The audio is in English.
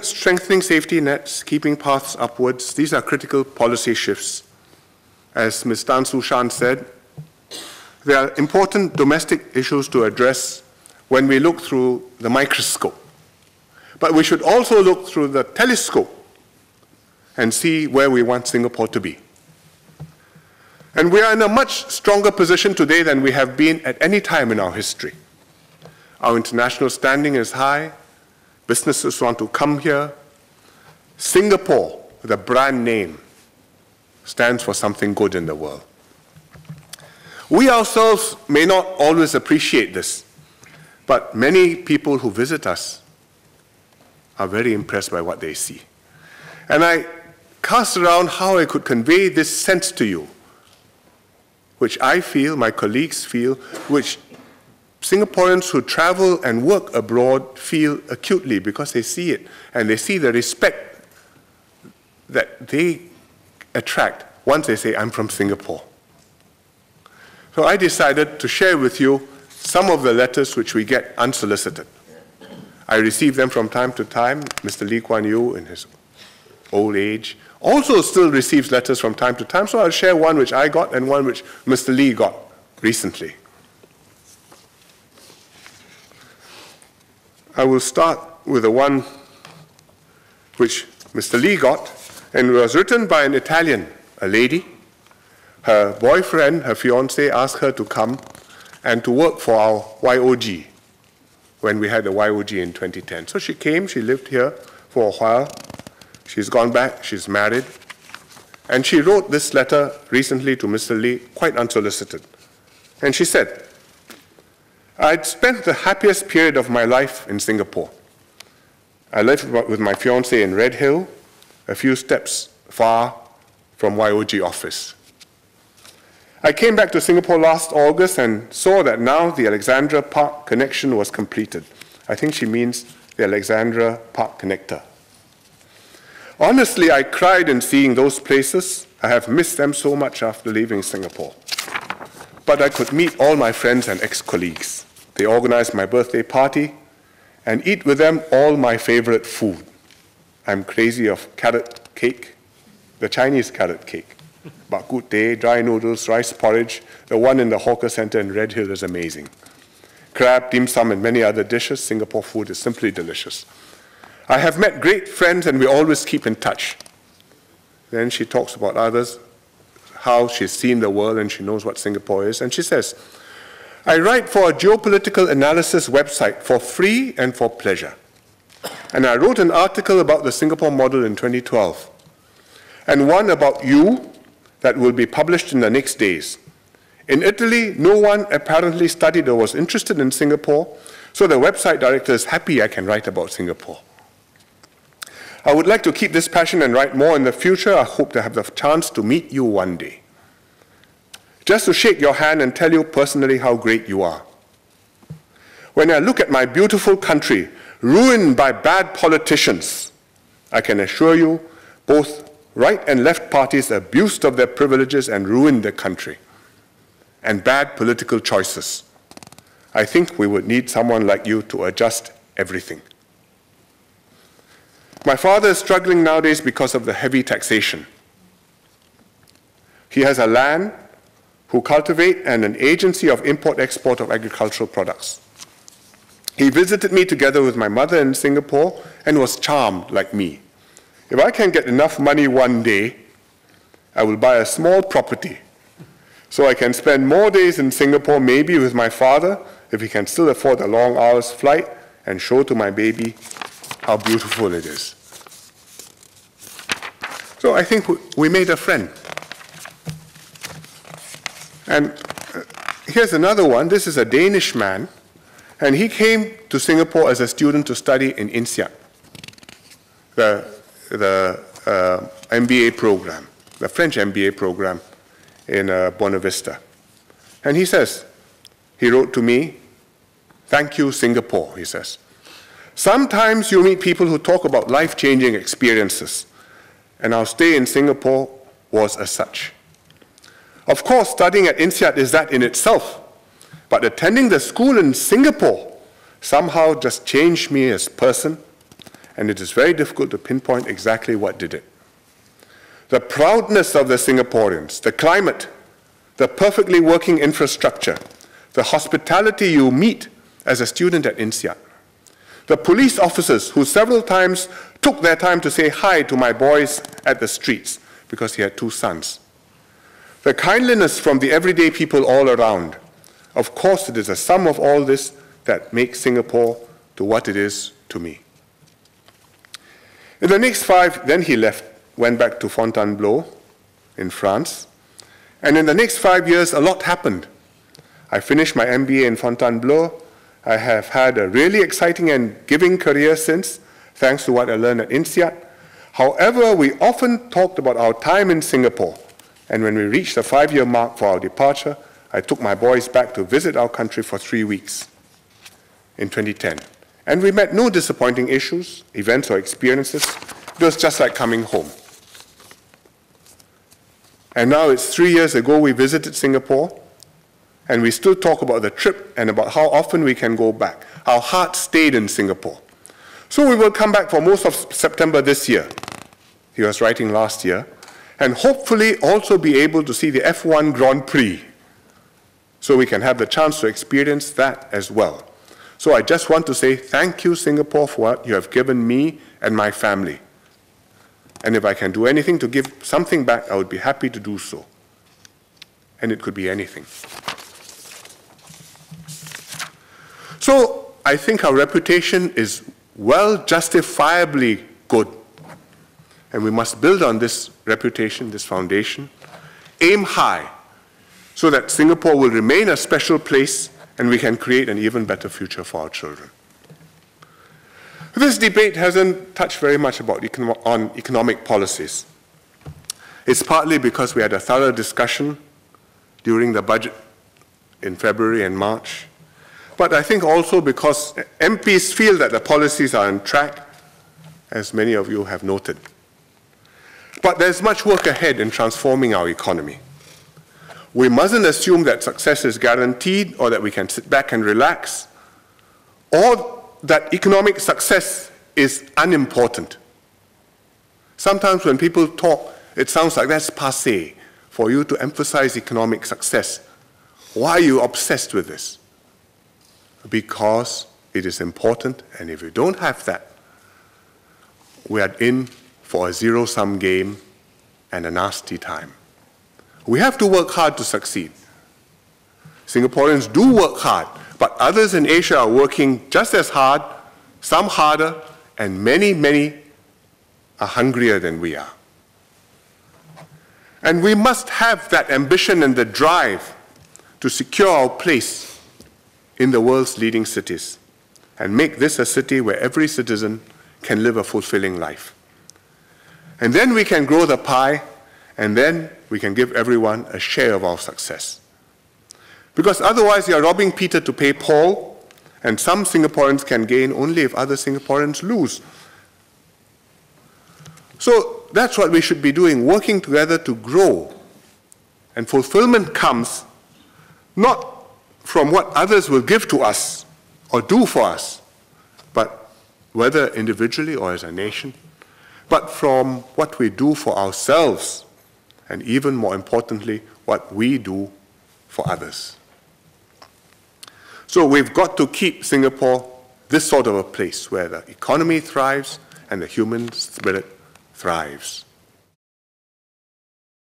Strengthening safety nets, keeping paths upwards, these are critical policy shifts. As Ms. Tan Su Shan said, there are important domestic issues to address when we look through the microscope. But we should also look through the telescope and see where we want Singapore to be. And we are in a much stronger position today than we have been at any time in our history. Our international standing is high. Businesses want to come here. Singapore, the brand name, stands for something good in the world. We ourselves may not always appreciate this, but many people who visit us are very impressed by what they see. And I cast around how I could convey this sense to you, which I feel, my colleagues feel, which Singaporeans who travel and work abroad feel acutely because they see it and they see the respect that they attract once they say, I'm from Singapore. So I decided to share with you some of the letters which we get unsolicited. I receive them from time to time. Mr. Lee Kuan Yew, in his old age, also still receives letters from time to time, so I'll share one which I got and one which Mr. Lee got recently. I will start with the one which Mr. Lee got, and it was written by an Italian, a lady. Her boyfriend, her fiancé, asked her to come and to work for our YOG when we had the YOG in 2010. So she came, she lived here for a while. She's gone back, she's married. And she wrote this letter recently to Mr. Lee, quite unsolicited. And she said, I'd spent the happiest period of my life in Singapore. I lived with my fiancé in Red Hill, a few steps far from YOG office. I came back to Singapore last August and saw that now the Alexandra Park connection was completed. I think she means the Alexandra Park connector. Honestly, I cried in seeing those places. I have missed them so much after leaving Singapore. But I could meet all my friends and ex-colleagues. They organized my birthday party and eat with them all my favorite food. I'm crazy of carrot cake, the Chinese carrot cake. Bak kut teh, dry noodles, rice porridge. The one in the hawker center in Red Hill is amazing. Crab, dim sum, and many other dishes. Singapore food is simply delicious. I have met great friends and we always keep in touch. Then she talks about others, how she's seen the world and she knows what Singapore is. And she says, I write for a geopolitical analysis website for free and for pleasure. And I wrote an article about the Singapore model in 2012, and one about you that will be published in the next days. In Italy, no one apparently studied or was interested in Singapore, so the website director is happy I can write about Singapore. I would like to keep this passion and write more in the future. I hope to have the chance to meet you one day. Just to shake your hand and tell you personally how great you are. When I look at my beautiful country, ruined by bad politicians, I can assure you both right and left parties abused of their privileges and ruined the country, and bad political choices. I think we would need someone like you to adjust everything. My father is struggling nowadays because of the heavy taxation. He has a land who cultivate and an agency of import-export of agricultural products. He visited me together with my mother in Singapore and was charmed like me. If I can get enough money one day, I will buy a small property so I can spend more days in Singapore, maybe with my father, if he can still afford a long hour's flight, and show to my baby how beautiful it is. So I think we made a friend. And here's another one. This is a Danish man, and he came to Singapore as a student to study in INSEAD, the MBA program, the French MBA program in Buena Vista. And he says, he wrote to me, thank you, Singapore, he says. Sometimes you meet people who talk about life-changing experiences, and our stay in Singapore was as such. Of course, studying at INSEAD is that in itself, but attending the school in Singapore somehow just changed me as a person and it is very difficult to pinpoint exactly what did it. The proudness of the Singaporeans, the climate, the perfectly working infrastructure, the hospitality you meet as a student at INSEAD, the police officers who several times took their time to say hi to my boys at the streets because he had 2 sons. The kindliness from the everyday people all around. Of course, it is a sum of all this that makes Singapore to what it is to me. In the next 5, then he went back to Fontainebleau in France. And in the next 5 years, a lot happened. I finished my MBA in Fontainebleau. I have had a really exciting and giving career since, thanks to what I learned at INSEAD. However, we often talked about our time in Singapore. And when we reached the 5-year mark for our departure, I took my boys back to visit our country for 3 weeks in 2010. And we met no disappointing issues, events, or experiences. It was just like coming home. And now it's 3 years ago we visited Singapore, and we still talk about the trip and about how often we can go back. Our heart stayed in Singapore. So we will come back for most of September this year. He was writing last year. And hopefully also be able to see the F1 Grand Prix, so we can have the chance to experience that as well. So I just want to say thank you, Singapore, for what you have given me and my family. And if I can do anything to give something back, I would be happy to do so. And it could be anything. So I think our reputation is well justifiably good. And we must build on this reputation, this foundation, aim high, so that Singapore will remain a special place and we can create an even better future for our children. This debate hasn't touched very much about economic policies. It's partly because we had a thorough discussion during the budget in February and March, but I think also because MPs feel that the policies are on track, as many of you have noted. But there's much work ahead in transforming our economy. We mustn't assume that success is guaranteed or that we can sit back and relax, or that economic success is unimportant. Sometimes when people talk, it sounds like that's passé for you to emphasize economic success. Why are you obsessed with this? Because it is important, and if you don't have that, we are in for a zero-sum game and a nasty time. We have to work hard to succeed. Singaporeans do work hard, but others in Asia are working just as hard, some harder, and many, many are hungrier than we are. And we must have that ambition and the drive to secure our place in the world's leading cities and make this a city where every citizen can live a fulfilling life. And then we can grow the pie, and then we can give everyone a share of our success. Because otherwise you are robbing Peter to pay Paul, and some Singaporeans can gain only if other Singaporeans lose. So that's what we should be doing, working together to grow. And fulfillment comes not from what others will give to us or do for us, but whether individually or as a nation, but from what we do for ourselves, and even more importantly, what we do for others. So we've got to keep Singapore this sort of a place where the economy thrives and the human spirit thrives.